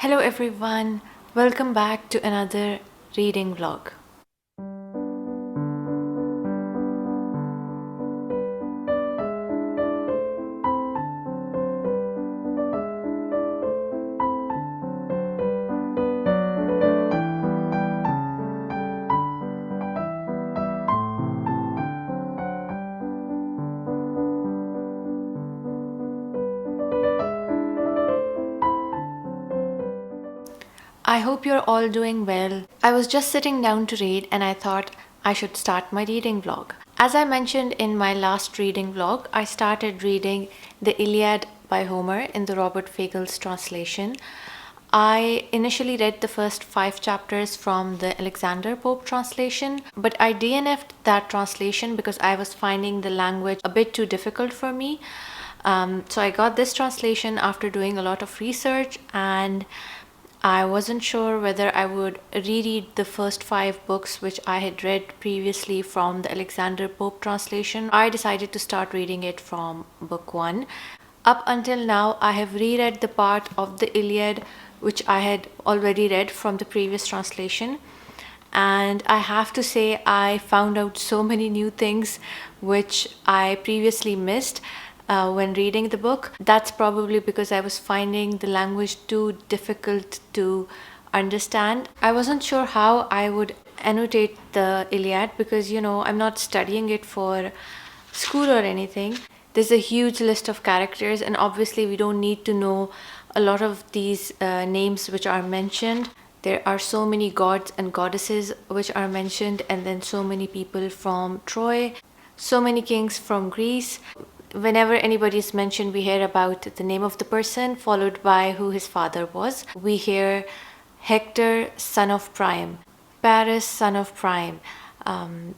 Hello everyone, welcome back to another reading vlog. I hope you're all doing well. I was just sitting down to read and I thought I should start my reading vlog. As I mentioned in my last reading vlog, I started reading the Iliad by Homer in the Robert Fagles translation. I initially read the first 5 chapters from the Alexander Pope translation, but I DNF'd that translation because I was finding the language a bit too difficult for me. So I got this translation after doing a lot of research, and I wasn't sure whether I would reread the first 5 books which I had read previously from the Alexander Pope translation. I decided to start reading it from book 1. Up until now, I have reread the part of the Iliad which I had already read from the previous translation. And I have to say, I found out so many new things which I previously missed when reading the book. That's probably because I was finding the language too difficult to understand. I wasn't sure how I would annotate the Iliad because, I'm not studying it for school or anything. There's a huge list of characters, and obviously, we don't need to know a lot of these names which are mentioned. There are so many gods and goddesses which are mentioned, and then so many people from Troy, so many kings from Greece. Whenever anybody is mentioned, we hear about the name of the person followed by who his father was. We hear Hector, son of Priam, Paris, son of Priam,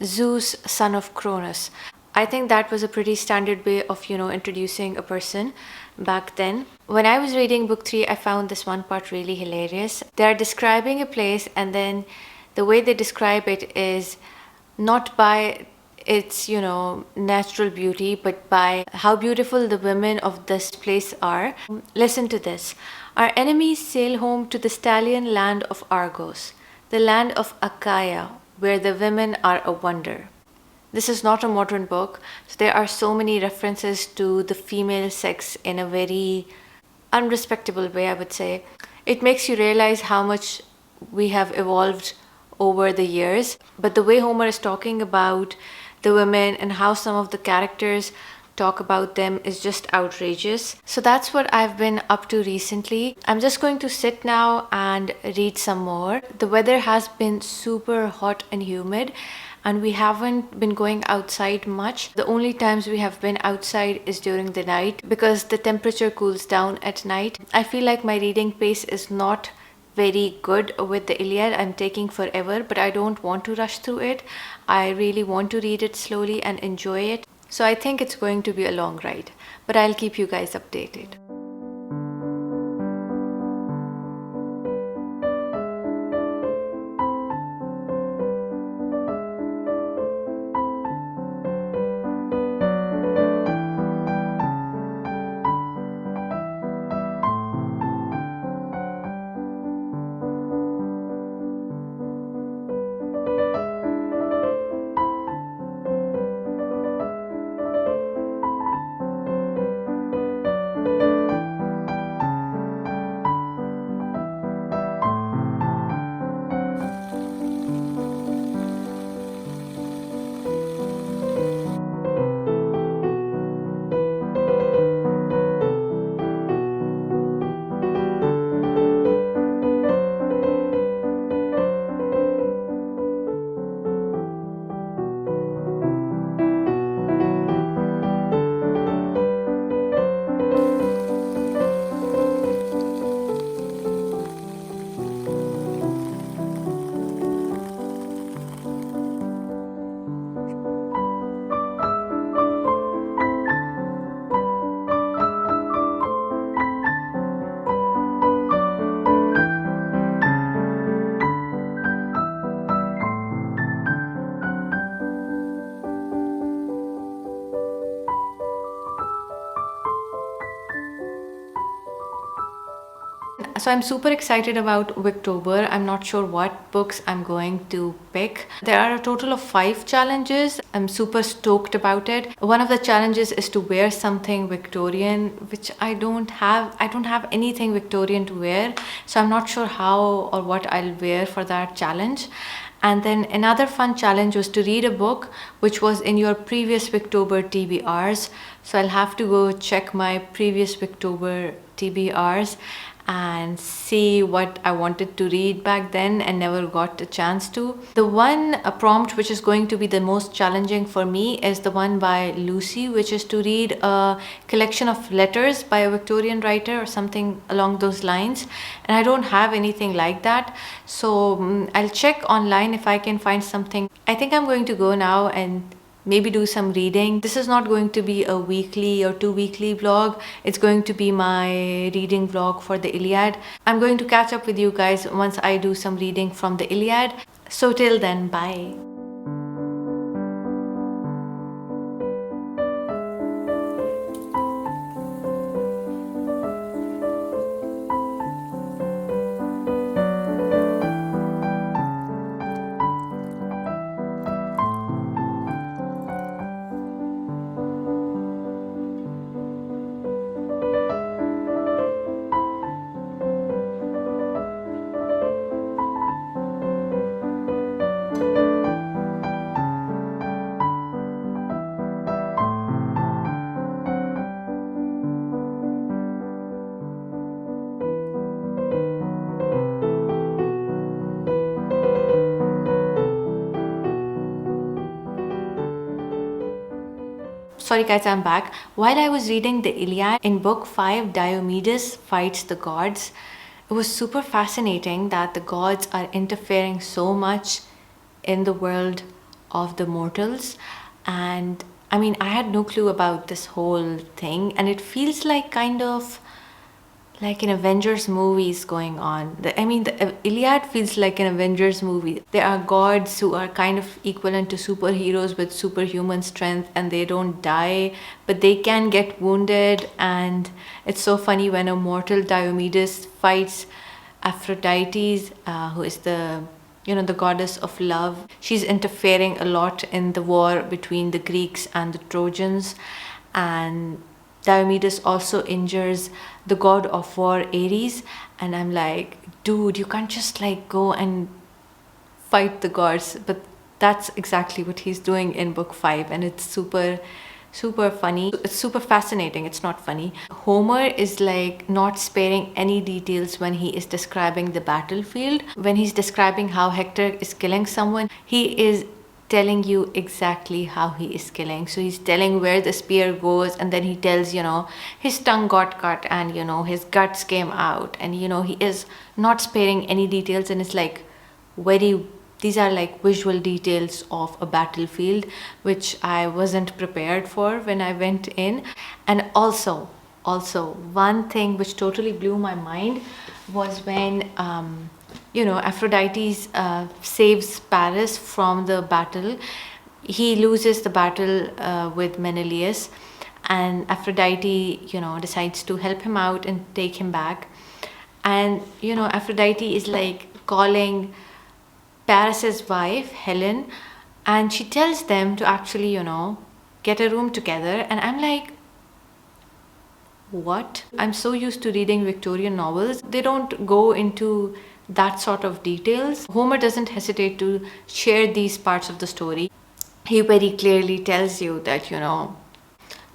Zeus, son of Cronus. I think that was a pretty standard way of, introducing a person back then. When I was reading book 3, I found this one part really hilarious. They're describing a place, and then the way they describe it is not by its, natural beauty, but by how beautiful the women of this place are. Listen to this. Our enemies sail home to the stallion land of Argos, the land of Achaia, where the women are a wonder. This is not a modern book, so there are so many references to the female sex in a very unrespectable way, I would say. It makes you realize how much we have evolved over the years. But the way Homer is talking about the women and how some of the characters talk about them is just outrageous. So that's what I've been up to recently. I'm just going to sit now and read some more. The weather has been super hot and humid, and we haven't been going outside much. The only times we have been outside is during the night because the temperature cools down at night. I feel like my reading pace is not very good with the Iliad. I'm taking forever, but I don't want to rush through it. I really want to read it slowly and enjoy it. So I think it's going to be a long ride, but I'll keep you guys updated. So I'm super excited about Wicktober. I'm not sure what books I'm going to pick. There are a total of 5 challenges. I'm super stoked about it. One of the challenges is to wear something Victorian, which I don't have. I don't have anything Victorian to wear. So I'm not sure how or what I'll wear for that challenge. And then another fun challenge was to read a book which was in your previous Wicktober TBRs. So I'll have to go check my previous Wicktober TBRs and see what I wanted to read back then and never got a chance to. The one prompt which is going to be the most challenging for me is the one by Lucy, which is to read a collection of letters by a Victorian writer or something along those lines. And I don't have anything like that. So I'll check online if I can find something. I think I'm going to go now and maybe do some reading. This is not going to be a weekly or 2 weekly vlog. It's going to be my reading vlog for the Iliad. I'm going to catch up with you guys once I do some reading from the Iliad. So till then, bye. Sorry guys, I'm back. While I was reading the Iliad, in book 5, Diomedes fights the gods. It was super fascinating that the gods are interfering so much in the world of the mortals. And I mean, I had no clue about this whole thing, and it feels like kind of like an Avengers movie is going on. The Iliad feels like an Avengers movie. There are gods who are kind of equivalent to superheroes with superhuman strength, and they don't die, but they can get wounded. And it's so funny when a mortal Diomedes fights Aphrodite, who is the goddess of love. She's interfering a lot in the war between the Greeks and the Trojans, and Diomedes also injures the god of war Ares, and I'm like, dude, you can't just like go and fight the gods. But that's exactly what he's doing in book 5, and it's super funny. It's super fascinating. It's not funny. Homer is like not sparing any details when he is describing the battlefield. When he's describing how Hector is killing someone, he is telling you exactly how he is killing. So he's telling where the spear goes, and then he tells, his tongue got cut, and his guts came out, and he is not sparing any details. And it's like these are like visual details of a battlefield, which I wasn't prepared for when I went in. And also one thing which totally blew my mind was when Aphrodite saves Paris from the battle. He loses the battle with Menelaus, and Aphrodite, decides to help him out and take him back. And, Aphrodite is like calling Paris's wife, Helen, and she tells them to actually, get a room together. And I'm like, what? I'm so used to reading Victorian novels. They don't go into that sort of details. Homer doesn't hesitate to share these parts of the story. He very clearly tells you that,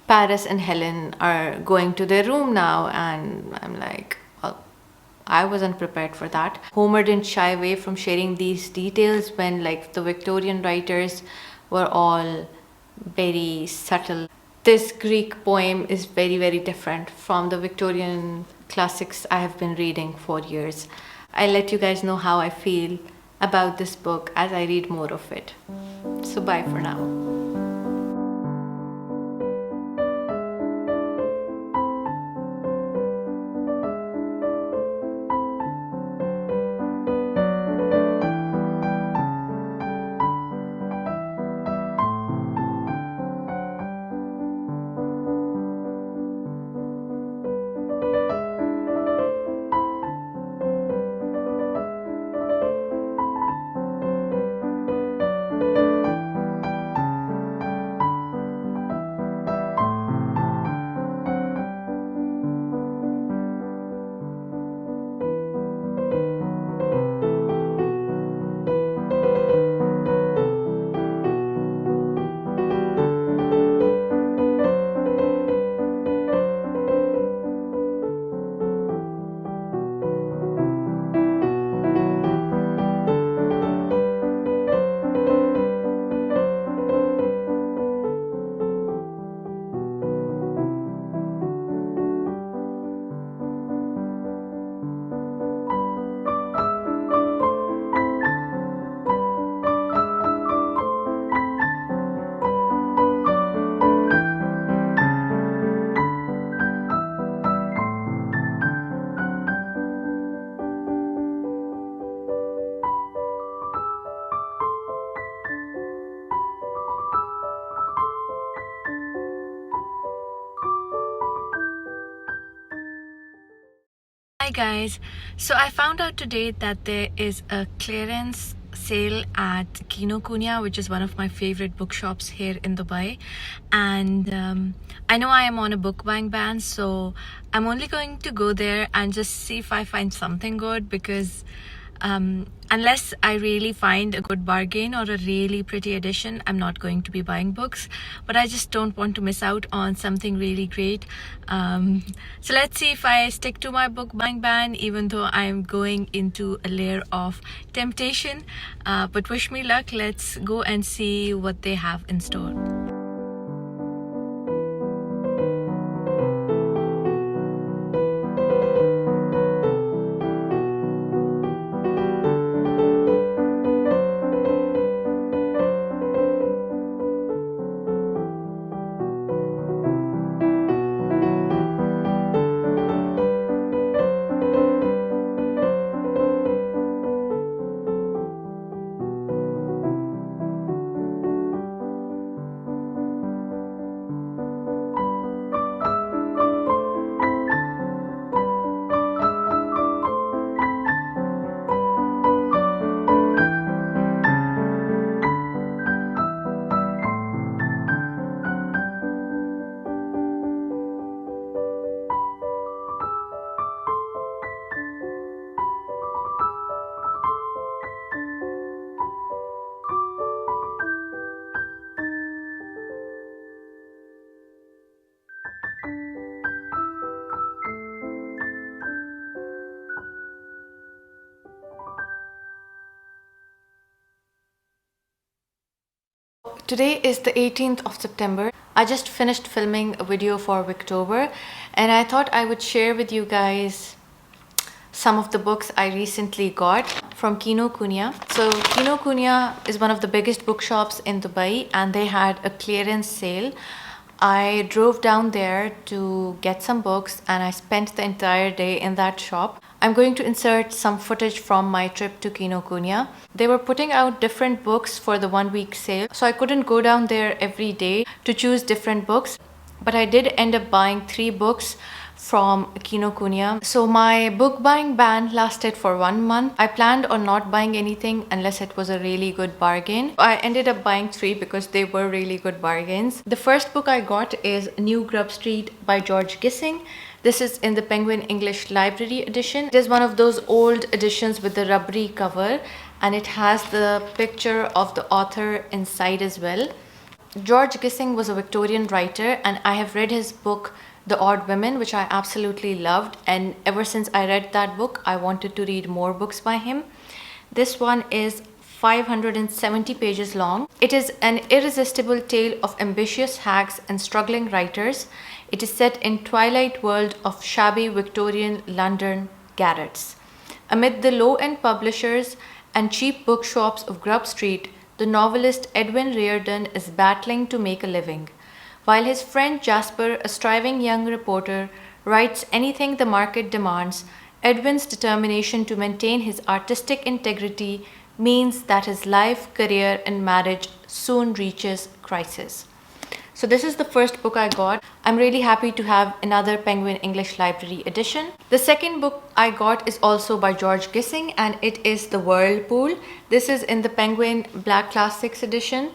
Paris and Helen are going to their room now. And I'm like, well, I wasn't prepared for that. Homer didn't shy away from sharing these details when like the Victorian writers were all very subtle. This Greek poem is very, very different from the Victorian classics I have been reading for years. I'll let you guys know how I feel about this book as I read more of it. So bye for now. guys. So I found out today that there is a clearance sale at Kinokuniya, which is one of my favorite bookshops here in Dubai. And I know I am on a book buying ban, so I'm only going to go there and just see if I find something good, because unless I really find a good bargain or a really pretty edition, I'm not going to be buying books. But I just don't want to miss out on something really great. So let's see if I stick to my book buying ban, even though I'm going into a layer of temptation. But wish me luck. Let's go and see what they have in store. Today is the 18th of September. I just finished filming a video for Wicktober, and I thought I would share with you guys some of the books I recently got from Kinokuniya. So Kinokuniya is one of the biggest bookshops in Dubai, and they had a clearance sale. I drove down there to get some books, and I spent the entire day in that shop. I'm going to insert some footage from my trip to Kinokuniya. They were putting out different books for the 1 week sale, so I couldn't go down there every day to choose different books, but I did end up buying 3 books from Kinokuniya. So my book buying ban lasted for 1 month. I planned on not buying anything unless it was a really good bargain. I ended up buying 3 because they were really good bargains. The first book I got is New Grub Street by George Gissing. This is in the Penguin English Library edition. It is one of those old editions with the rubbery cover, and it has the picture of the author inside as well. George Gissing was a Victorian writer, and I have read his book The Odd Women, which I absolutely loved, and ever since I read that book I wanted to read more books by him. This one is 570 pages long. It is an irresistible tale of ambitious hags and struggling writers. It is set in twilight world of shabby Victorian London garrets. Amid the low-end publishers and cheap bookshops of Grub Street, the novelist Edwin Reardon is battling to make a living, while his friend Jasper, a striving young reporter, writes anything the market demands. Edwin's determination to maintain his artistic integrity means that his life, career, and marriage soon reaches crisis. So this is the first book I got. I'm really happy to have another Penguin English Library edition. The second book I got is also by George Gissing, and it is The Whirlpool. This is in the Penguin Black Classics edition,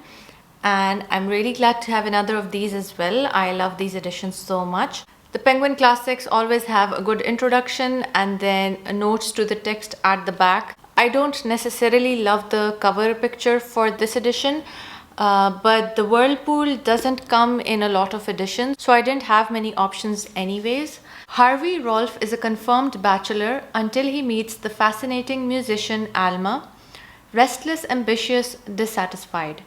and I'm really glad to have another of these as well. I love these editions so much. The Penguin Classics always have a good introduction and then notes to the text at the back. I don't necessarily love the cover picture for this edition, but the Whirlpool doesn't come in a lot of editions, so I didn't have many options anyways. Harvey Rolfe is a confirmed bachelor until he meets the fascinating musician Alma, restless, ambitious, dissatisfied.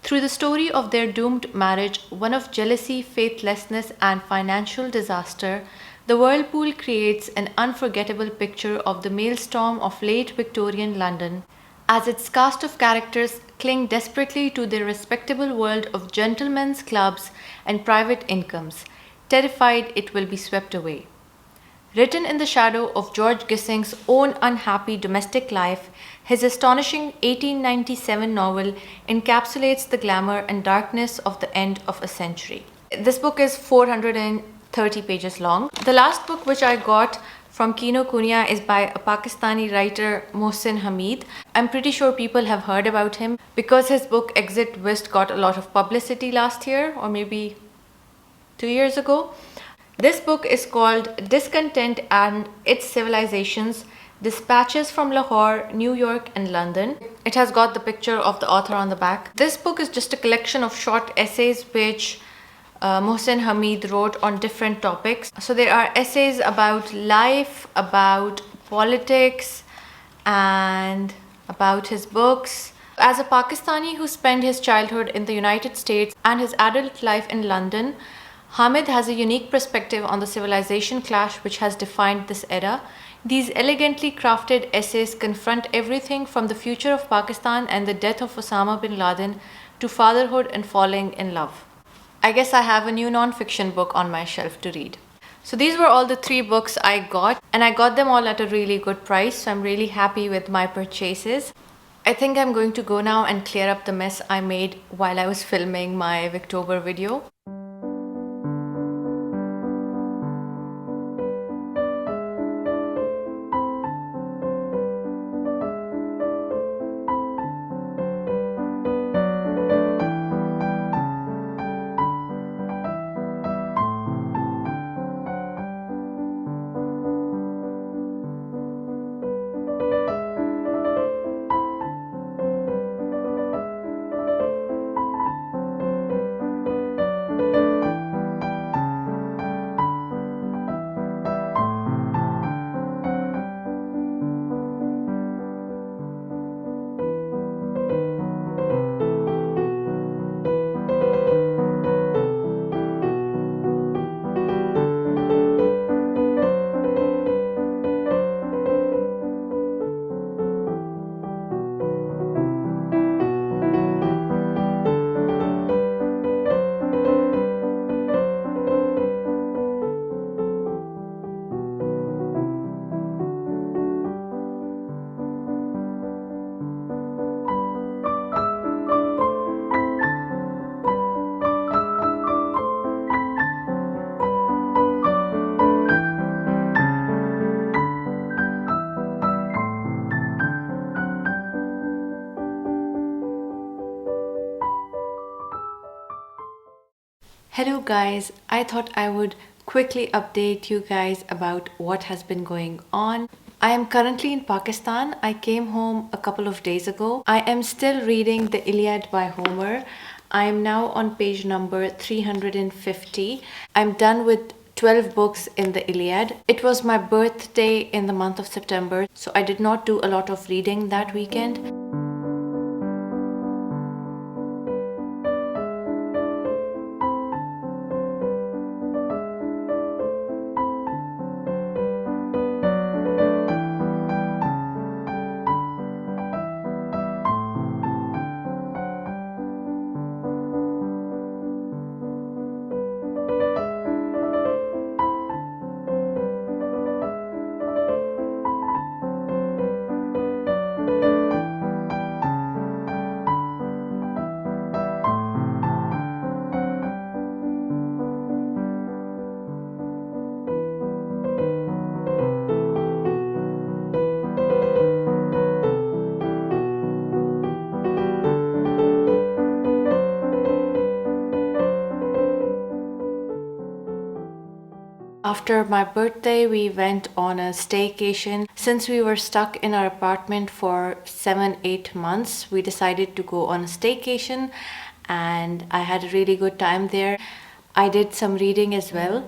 Through the story of their doomed marriage, one of jealousy, faithlessness, and financial disaster, The Whirlpool creates an unforgettable picture of the maelstrom of late Victorian London, as its cast of characters cling desperately to their respectable world of gentlemen's clubs and private incomes, terrified it will be swept away. Written in the shadow of George Gissing's own unhappy domestic life, his astonishing 1897 novel encapsulates the glamour and darkness of the end of a century. This book is 430 pages long. The last book which I got from Kinokuniya is by a Pakistani writer, Mohsin Hamid. I'm pretty sure people have heard about him because his book Exit West got a lot of publicity last year, or maybe 2 years ago. This book is called Discontent and Its Civilizations, Dispatches from Lahore, New York and London. It has got the picture of the author on the back. This book is just a collection of short essays which Mohsin Hamid wrote on different topics. So there are essays about life, about politics, and about his books. As a Pakistani who spent his childhood in the United States and his adult life in London, Hamid has a unique perspective on the civilization clash which has defined this era. These elegantly crafted essays confront everything from the future of Pakistan and the death of Osama bin Laden to fatherhood and falling in love. I guess I have a new non-fiction book on my shelf to read. So these were all the 3 books I got, and I got them all at a really good price, so I'm really happy with my purchases. I think I'm going to go now and clear up the mess I made while I was filming my Victober video. Hello guys, I thought I would quickly update you guys about what has been going on. I am currently in Pakistan. I came home a couple of days ago. I am still reading the Iliad by Homer. I am now on page number 350. I'm done with 12 books in the Iliad. It was my birthday in the month of September, so I did not do a lot of reading that weekend. After my birthday, we went on a staycation. Since we were stuck in our apartment for 7-8 months, we decided to go on a staycation and I had a really good time there. I did some reading as well.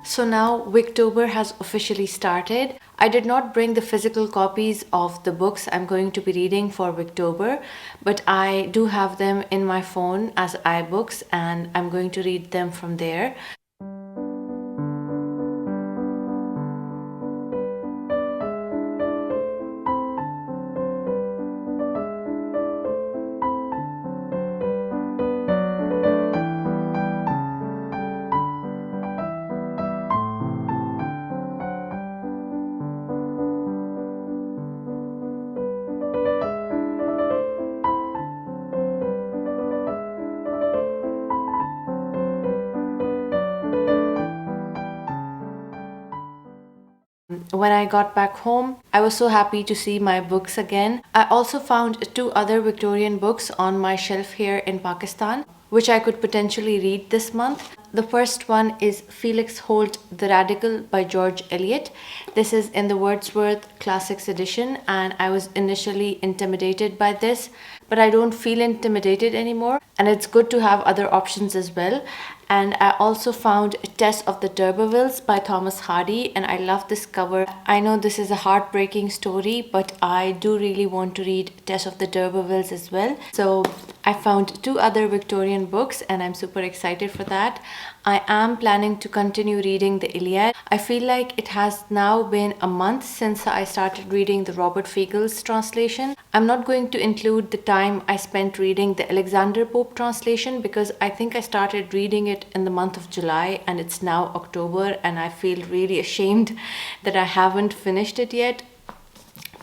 So now Victober has officially started. I did not bring the physical copies of the books I'm going to be reading for Victober, but I do have them in my phone as iBooks and I'm going to read them from there. when I got back home, I was so happy to see my books again. I also found 2 other Victorian books on my shelf here in Pakistan, which I could potentially read this month. The first one is Felix Holt, The Radical by George Eliot. This is in the Wordsworth Classics edition, and I was initially intimidated by this, but I don't feel intimidated anymore, and it's good to have other options as well. And I also found Tess of the D'Urbervilles by Thomas Hardy, and I love this cover. I know this is a heartbreaking story, but I do really want to read Tess of the D'Urbervilles as well. So I found 2 other Victorian books, and I'm super excited for that. I am planning to continue reading the Iliad. I feel like it has now been a month since I started reading the Robert Fiegel's translation. I'm not going to include the time I spent reading the Alexander Pope translation because I think I started reading it in the month of July and it's now October, and I feel really ashamed that I haven't finished it yet.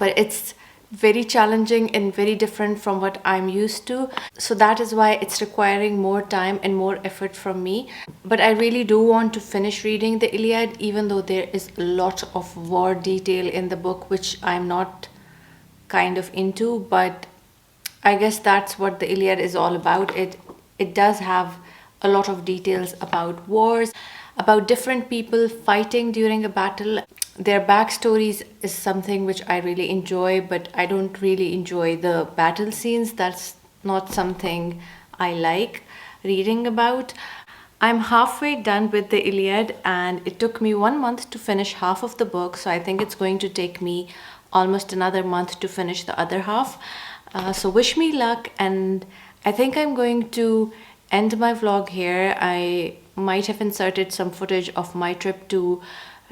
But it's very challenging and very different from what I'm used to. So that is why it's requiring more time and more effort from me. But I really do want to finish reading the Iliad, even though there is a lot of war detail in the book, which I'm not kind of into. But I guess that's what the Iliad is all about. It does have a lot of details about wars, about different people fighting during a battle. Their backstories is something which I really enjoy, but I don't really enjoy the battle scenes. That's not something I like reading about. I'm halfway done with the Iliad, and it took me 1 month to finish half of the book, so I think it's going to take me almost another month to finish the other half. So wish me luck, and I think I'm going to end my vlog here. I might have inserted some footage of my trip to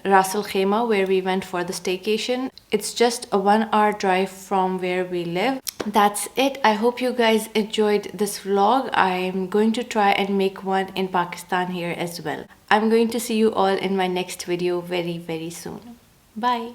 Ras Al Khaimah, where we went for the staycation. It's just a 1 hour drive from where we live. That's it. I hope you guys enjoyed this vlog. I'm going to try and make one in Pakistan here as well. I'm going to see you all in my next video very, very soon. Bye.